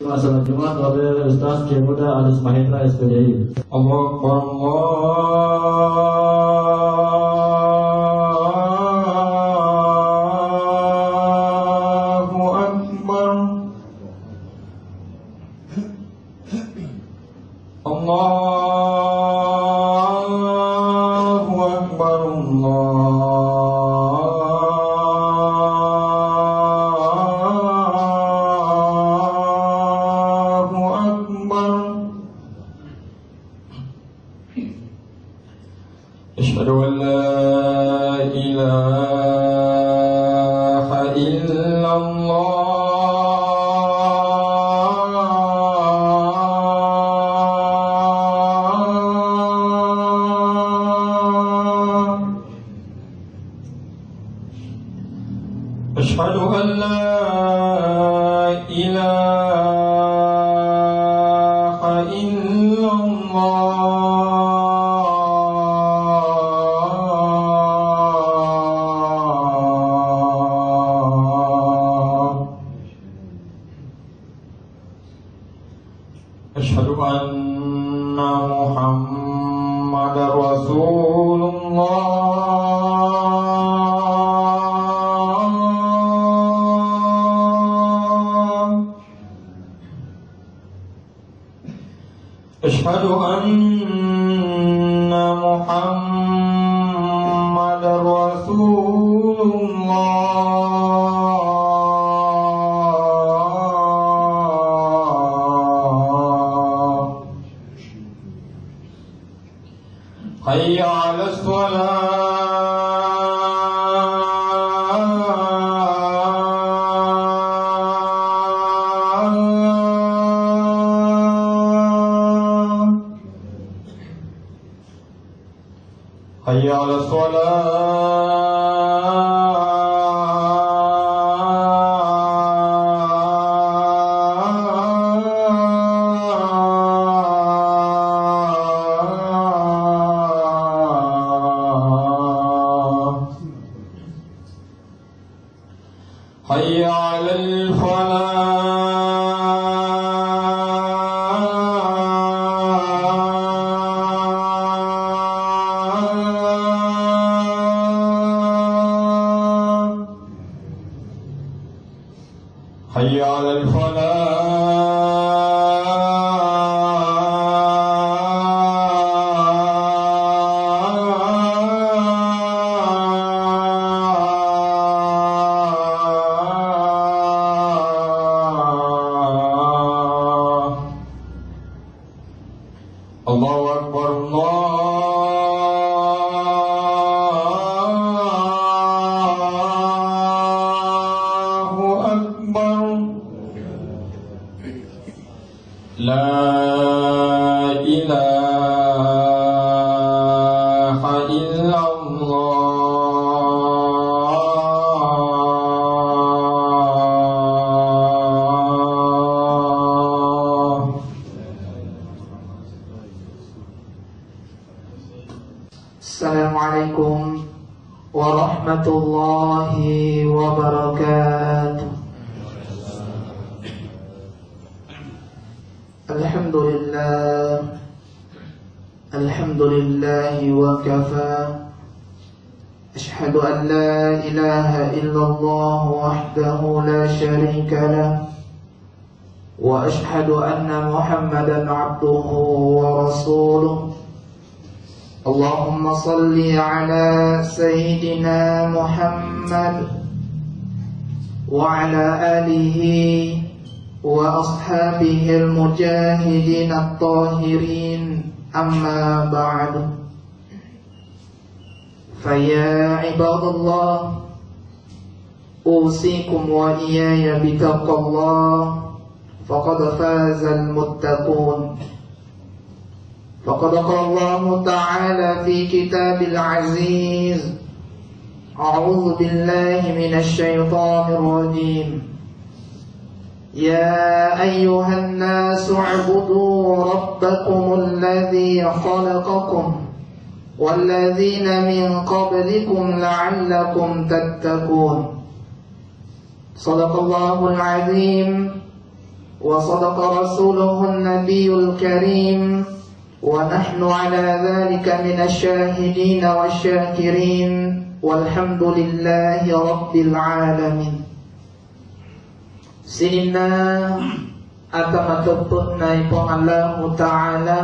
Salat Jumat oleh Ustaz Kiai Muda Alis Mahendra SPDI. Allahu Akbar. Allahu Akbar. Asyhadu an la ilaha illallah. Asyhadu an la ilaha illallah. Asyhadu anna Muhammadar Rasulullah. Asyhadu anna Muhammadar Rasulullah. Hayya 'alas shalah. Hayya 'alas shalah. Hayya 'alal falah. Hayya 'alal falah. Allahu Akbar. Allahu Akbar. La ilaha illallah. Assalamualaikum warahmatullahi wabarakatuh. Alhamdulillah, alhamdulillahi wa kafa. Ashhadu an la ilaha illallah wahdahu la sharika lah, wa ashhadu anna Muhammadan abduhu wa rasuluh. Allahumma salli ala Sayyidina Muhammad wa ala alihi wa ashabihi al-mujahidin at-tahirin, amma ba'du. Faya ibadallah, usikum wa iyaya bitaqallah, faqad faza al-muttaqun. فقد قال الله تعالى في كتاب العزيز: أعوذ بالله من الشيطان الرجيم. يا أيها الناس اعبدوا ربكم الذي خلقكم والذين من قبلكم لعلكم تتقون. صدق الله العظيم وصدق رسوله النبي الكريم ونحن على ذلك من الشاهدين والشاكرين والحمد لله رب العالمين. Sinina atamatupun na ipong Allah Ta'ala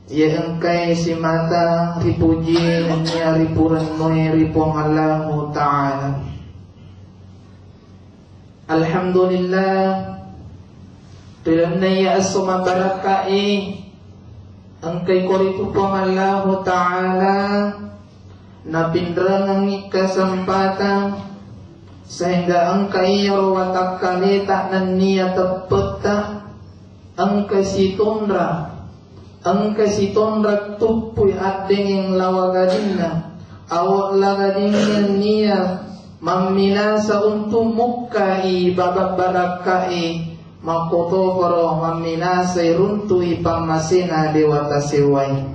ya engkai si mata ripuji niya ripuran mo ripong Allah Ta'ala. Alhamdulillah Tilam na iya asuma barakai engkai koritu pong Allah Ta'ala na pindrang ng kasempatan sehingga engkai watak kalita nan niya tepeta engkai situndra tupuy ating yang lawagadina awak lagadin niya maminasa untuk mukai babak barakai makoto paro maminasa runtui pamasina dewata sewai.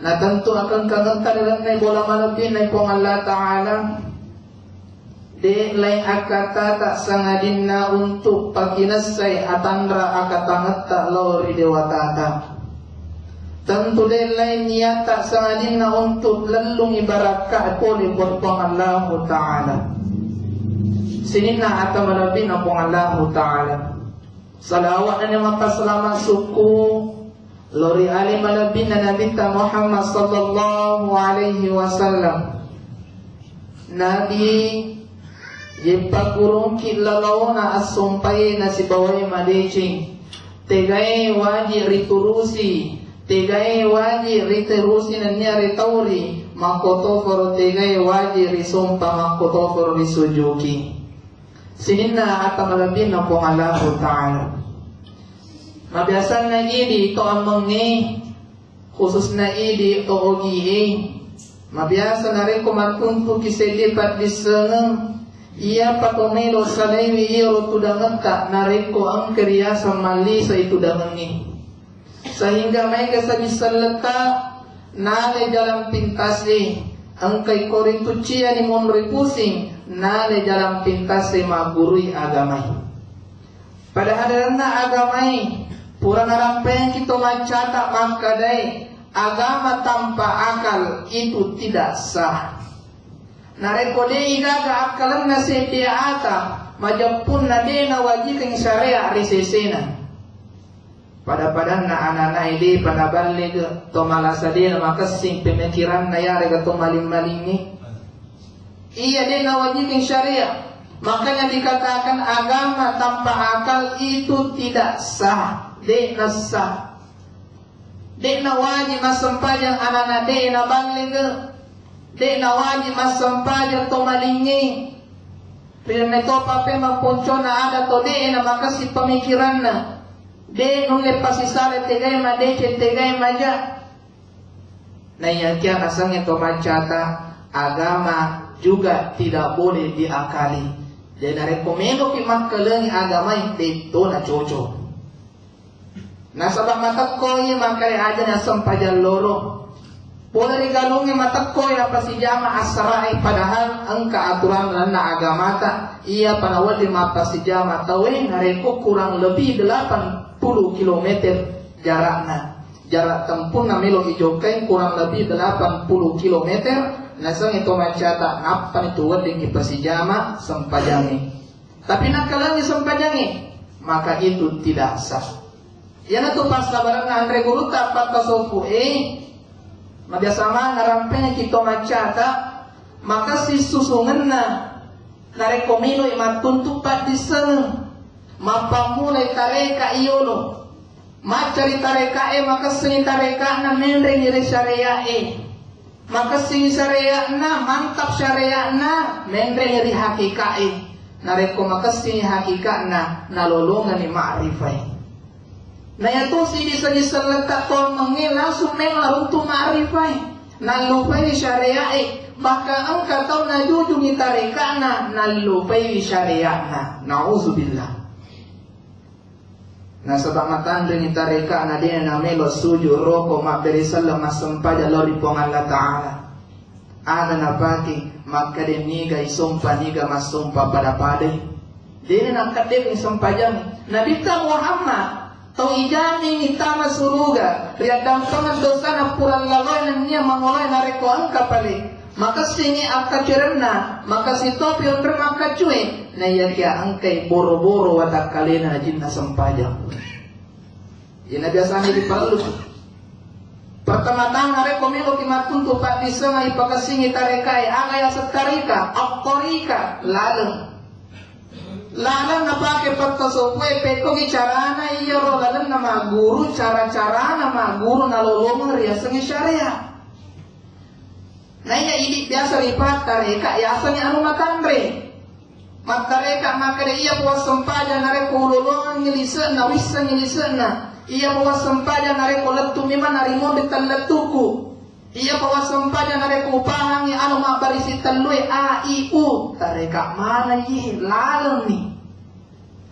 Nah tentu akan kangen na bola malapin na pong Allah Ta'ala di lain akata tak sangadin na untuk pakinasay atandra akatangat tak lori dewata. Tentu di lain niya tak sangadin na untuk lalung ibaratkan poli pong Allah Ta'ala. Sinina at malapin na pong Allah Ta'ala. Salawat na naman pasalamat suku lori ali malapin na nabita Muhammad sallallahu alaihi wasallam. Nabi Yipagurong kilalaw na asumpay na si baway madeching tegay waji riturusi tegay waji riturusi na niya ritauri makoto foro tegay waji risumpa makoto foro risujuki. Sinina at malabin na pong Allah Ta'ala. Mabiasan na idi ito amang ni khusus na idi ito ogi mabiasa na rin kumatunto kisedipat diseneng ia patomelo salaiwi iyo tudangan tak nariko ang kriya sa mali sa itudangan ni sehingga may kasabisa leka nalay dalam pintasi ang kay korintucia ni monroy pusing nalay dalam pintasi magurui agamay padahal na agamay pura narampeng kito macata makaday agama tanpa akal itu tidak sah. Narekode igaga akalan na setiata majapun na de na wajikang syariah risesena. Pada na anana ide panabalig to malasade na makasing pemikiran na yari ka to maling-maling ni. Iya de na wajikang syariah. Makanya dikatakan agama tanpa akal itu tidak sah. De na sah. De na wajib masampayang anana de na balig de na wajib masampayang to malingi. Pero na to pape mapuncho na ada to de na makasi pamikiran na. De nung lepasisale tegay ma de tegay maja. Na yan kaya kasang ito macata agama juga tidak boleh diakali. Dan rekomendo ki makalangi agama ito na coco. Nasabang matakkoy makari aja na sampajan loro. Boleh digalungi matakkoy apa si jama asrai padahal ang kaaturan na agamata ia panawal di mapa si jama tawin nareko kurang lebih 80 km jaraknya. Jarak tempuh na milo ijokain kurang lebih 80 km. Nasang itu macata apa itu wading ipasijama sempajangi. Tapi nakalangi sempajangi maka itu tidak sah. Yana tu pas kabaran na andre guru tapat kasofu magyasama ngarampenya kita macata maka si susungan na narekomino imatuntupat di sen mapamulay tareka iyolo macari tareka maka sini tareka na menreng ire syariah maka sini syariah na mantap syariah na menreng ire hakikat nareko maka sini hakikat na nalolongan ni ma'rifai. Na yato si bisa letak tol mengil langsung mengarung tu ma'rifai nalupay syariah baka ang kataw na jujungi tareka na nalupay syariah na na'udzubillah. Nasa bangatan rin tareka na din na melo suju roko maberisal masampaja lori pong Allah Ta'ala ada na paki makadeniga isumpa niga masumpa pada pade din na kadeng isampajang Nabi ta Muhammad tau ijami ni tama suruga ria dampangan dosa na puran lalai na niya mangolai na reko angka pali maka sini akka cerena maka si topi under maka cuy na iya kia angkai boro-boro watak kalena jinna sempajang ina biasanya diperlu pertama-tama reko melo kimatuntu pak disanga ipakasingi tarekai agaya setarika aktorika laleng na pake pagkasopwe peko gicarana iya ro laleng na maguru cara-cara na maguru na lolong riasangi syariah na iya idik biasa ripat tareka yasangi anu matandre matareka makade iya puas sempaja na reko lolong ngilisen na wisang ngilisen na ia bawa sempaja nareko letu mima narimo betal letuku ia bawa sempaja nareko pahangi anu mabarisi telui a i u tareka mana yi laleng ni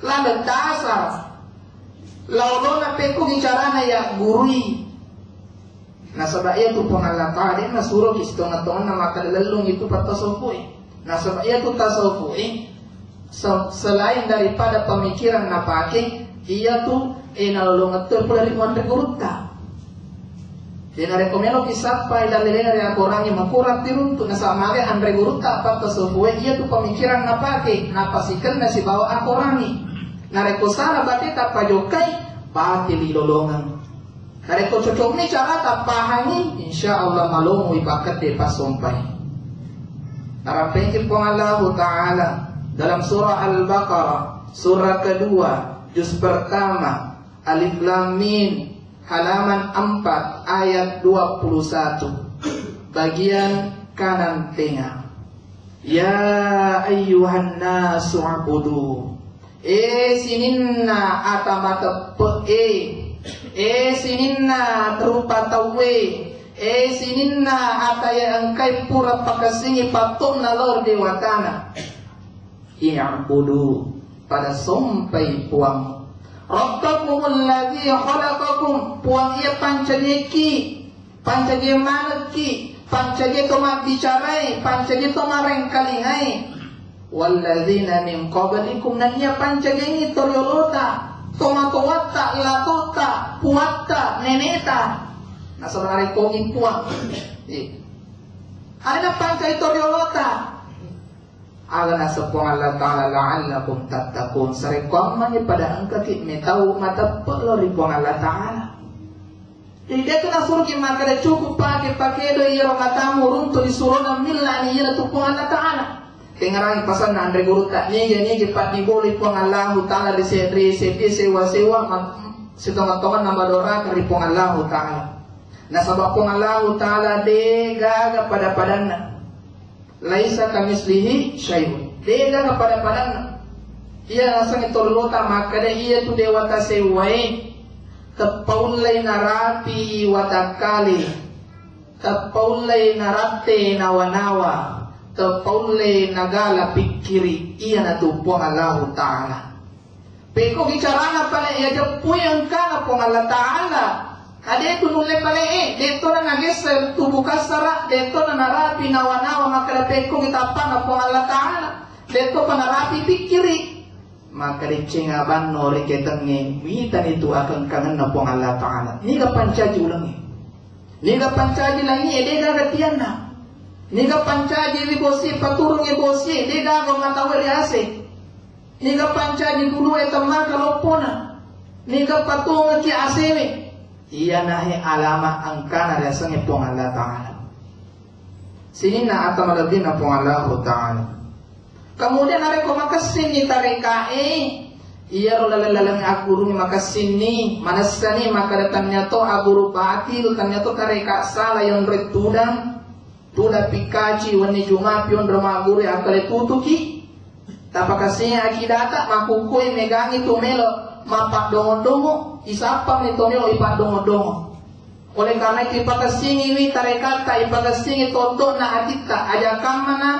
laleng dasar laulona peku bicarana ya gurui na sabab ia tu pengalat tadi na suruh kistongan-tongan na makan lelung itu patasopui na sabab ia tu tasopui selain daripada pemikiran na pakai ia tu nalolong atur pula ribuan regurutta. Dena rekomelo kisapa ila lelena ria korangi makurat diruntu na sama ge an regurutta apa tasopue ia tu pemikiran na pake na pasikan na si bawa akorangi. Na reko sala bate tapajokai pati lilolongan. Na reko cocok ni cara tapahangi insyaallah malongo ibakat de pasompai. Narapengki pong Allah Ta'ala dalam surah Al-Baqarah surah kedua juz pertama Alif Lam Mim halaman 4 ayat 21 bagian kanan tengah. Ya ayyuhan nasu abudu sininna atamata sininna terupa tawe sininna ataya angkai pura pakasingi patung nalor dewatana i'budu pada sompai puang Rabbakumul ladzi khalaqakum puang ia pancanyeki pancanye maneki pancanye toma bicarai pancanye toma rengkalingai walladzina min qablikum nan ia pancanye toryolota toma towata latota puatta neneta na saudara kongi puang ada pancay toryolota agana sepong Allah Ta'ala la'allakum tattaqun sarekom mani pada angkati metau mata pelori pong Allah Ta'ala jadi dia kena suruh maka dia cukup pakai do iya matamu runtuh disuruh na milla ni iya tu pong Allah Ta'ala tengarang pasan na andre guru tak nyege pat ni boli pong Allah Ta'ala di sewa setengah-tengah nambah dora dari pong Allah Ta'ala na sabab pong Allah Ta'ala de gaga pada padanna laisa kamislihi syai'un dega kepada padang ia nasang itolota maka ia tu dewata sewai tapaulai narapi watakali tapaulai narate nawanawa tapaulai nagala pikiri ia natupo Allah Ta'ala peko bicarana pala ia japuy ang kana po Allah Ta'ala ade tu nulle pale dito na nageser tubuh kasara dito na narapi nawa-nawa maka peko kita pana po Allah Ta'ala dito pa narapi pikiri maka dicenga banno reketenge witan itu akan kangen na po Allah Ta'ala ni ka pancaji ulangi ni ka pancaji langi ede ga tiana ni ka pancaji ribosi paturung ebosi ede ga matawe riase ni ka pancaji dulu etama kalopona ni ka patung ki asewe iya nahi alama angkana rasanya pong Allah Ta'ala sini na atamalabina pong Allah Ta'ala kemudian ada ko makasini tarekae iya rolalalang aguru makasini manasani maka datangnya to aguru batil tanya to tareka sala yang retudang tula pikaci wani junga pion ramaguru akale tutuki tapakasnya akidata makukui megangi tumelo mapak dongo-dongo isapang nito melo ipak dongo-dongo oleh karena itu ipakasingi wi tarekata ipakasingi toto na adita ajakang mana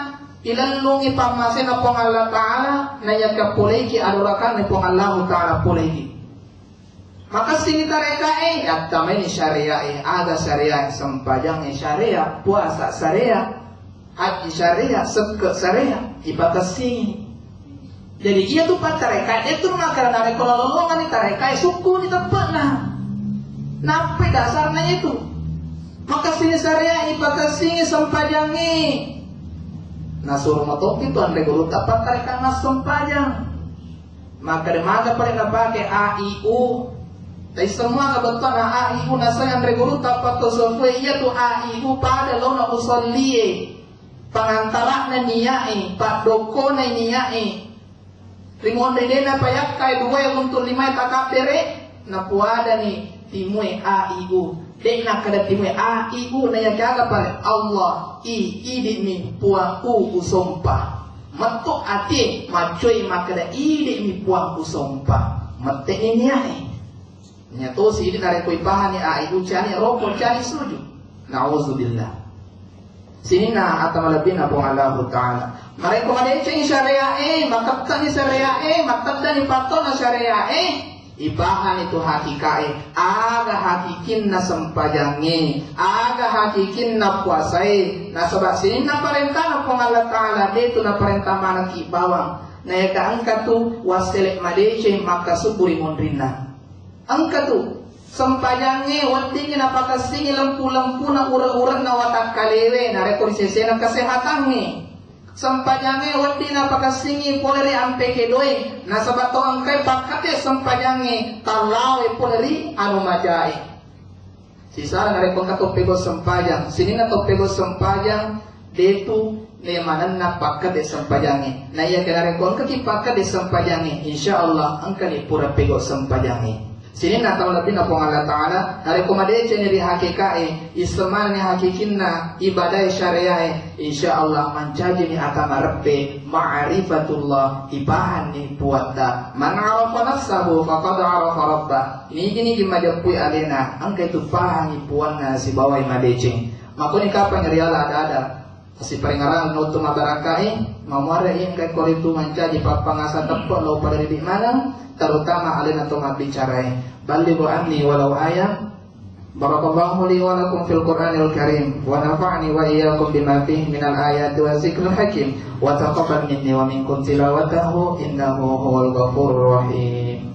ilalungi pamase na pong Allah Ta'ala na yakapuleki adurakan na pong Allah Ta'ala puleki maka singi tarekae yatameni syariah ada syariah sempajang syariah puasa syariah haji syariah seke syariah ipakasingi Jadi ia tu pat tarekat itu makanan ada kololongan ni tarekat suku ni tempat lah. Napa dasarnya itu? Maka sini syariah ipakai sini sempajangi. Nasur motoki tu ande guru dapat tarekat mas sempajang. Maka demaga paling pakai A I U. Tapi semua kebetulan A I U nasa yang regulu dapat tu sesuai ia tu A I U pada lo nak usolie. Pangantara na niyai, pak doko na niyai. Ringon dede na payak kay dua untuk lima takapere na puada ni timue A I U. Dek nak kada timue A I U na yang kaga pale Allah i mi puang u usompa. Matuk ati macoi makada i mi puang usompa. Mate ini niyai. Nyato si ini nare koi pahani A I U cani rokok cani suju. Nauzubillah. Sini na atau malabin na pong Allah Ta'ala. Mereka ada ceng syariah makapta ni syariah makapta ni pato na syariah ibahan itu hakikai aga hakikin na sempajangi aga hakikin na puasai na sebab sini na perintah na pong Allah Ta'ala itu na perintah mana ki bawang na yaka angka tu waselek madece maka suburi mondrina angka tu sempajangi wadingin apakah singi lampu-lampu na ura-ura na watak kalewe na rekor sesena kesehatannya sempajangi wadingin apakah singi poleri ampe kedoi na sabato angkai pakate sempajangi talawe poleri anu majai sisa na rekor kato pego sempajang sini na to pego sempajang detu lemanan na pakate sempajangi na iya kena rekor kaki pakate sempajangi insyaallah angkani pura pego sempajangi sini na tahu lebih na pong Allah Ta'ala rekomendasi ni hakikai islaman ni hakikinna ibadah syariah insyaallah mencaji ni agama rabbe ma'rifatullah ibahan ni puata man arafa nafsahu faqad arafa rabbah ini gini gimajapui alena angka itu pahang ipuana si bawai madecing makoni kapan riala ada si peringaran nutu mabarakai mamare in kai koritu mencaji papangasa tepok lo pada di mana terutama alena to bicara balighu anni walau ayat barakallahu li wa lakum fil qur'anil karim wa nafa'ni wa iyyakum bima fihi minal ayati wa zikril hakim wa taqabbal minni wa minkum tilawatahu innahu huwal ghafurur rahim.